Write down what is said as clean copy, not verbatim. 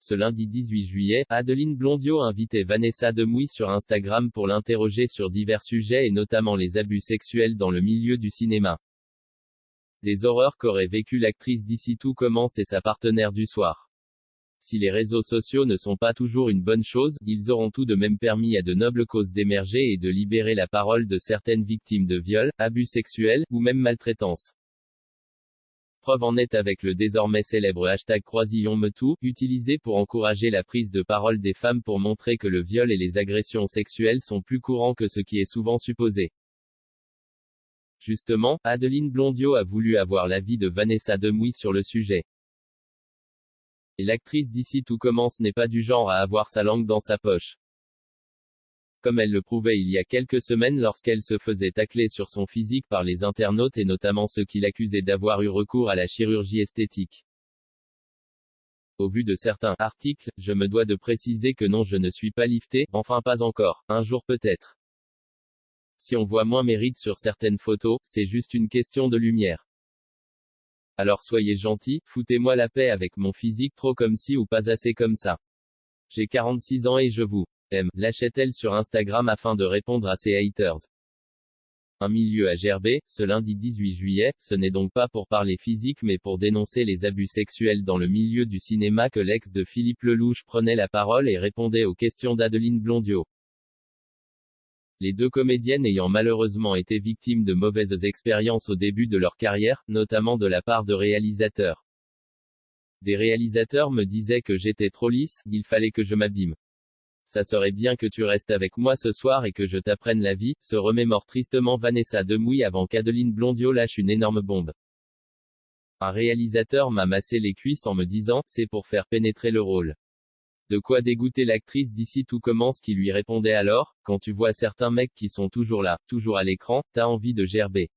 Ce lundi 18 juillet, Adeline Blondiau invitait Vanessa Demouy sur Instagram pour l'interroger sur divers sujets et notamment les abus sexuels dans le milieu du cinéma. Des horreurs qu'aurait vécu l'actrice d'ici Tout commence et sa partenaire du soir. Si les réseaux sociaux ne sont pas toujours une bonne chose, ils auront tout de même permis à de nobles causes d'émerger et de libérer la parole de certaines victimes de viols, abus sexuels, ou même maltraitance. Preuve en est avec le désormais célèbre hashtag #CroisillonMeToo, utilisé pour encourager la prise de parole des femmes pour montrer que le viol et les agressions sexuelles sont plus courants que ce qui est souvent supposé. Justement, Adeline Blondiau a voulu avoir l'avis de Vanessa Demouy sur le sujet. Et l'actrice d'ici Tout commence n'est pas du genre à avoir sa langue dans sa poche. Comme elle le prouvait il y a quelques semaines lorsqu'elle se faisait tacler sur son physique par les internautes et notamment ceux qui l'accusaient d'avoir eu recours à la chirurgie esthétique. Au vu de certains articles, je me dois de préciser que non, je ne suis pas liftée, enfin pas encore, un jour peut-être. Si on voit moins mes rides sur certaines photos, c'est juste une question de lumière. Alors soyez gentils, foutez-moi la paix avec mon physique trop comme ci ou pas assez comme ça. J'ai 46 ans et je vous aime, lâchait-elle sur Instagram afin de répondre à ses haters. Un milieu à gerber, ce lundi 18 juillet, ce n'est donc pas pour parler physique mais pour dénoncer les abus sexuels dans le milieu du cinéma que l'ex de Philippe Lelouch prenait la parole et répondait aux questions d'Adeline Blondiau. Les deux comédiennes ayant malheureusement été victimes de mauvaises expériences au début de leur carrière, notamment de la part de réalisateurs. Des réalisateurs me disaient que j'étais trop lisse, il fallait que je m'abîme. Ça serait bien que tu restes avec moi ce soir et que je t'apprenne la vie, se remémore tristement Vanessa Demouy avant qu'Adeline Blondiau lâche une énorme bombe. Un réalisateur m'a massé les cuisses en me disant, c'est pour faire pénétrer le rôle. De quoi dégoûter l'actrice d'ici Tout commence qui lui répondait alors, quand tu vois certains mecs qui sont toujours là, toujours à l'écran, t'as envie de gerber.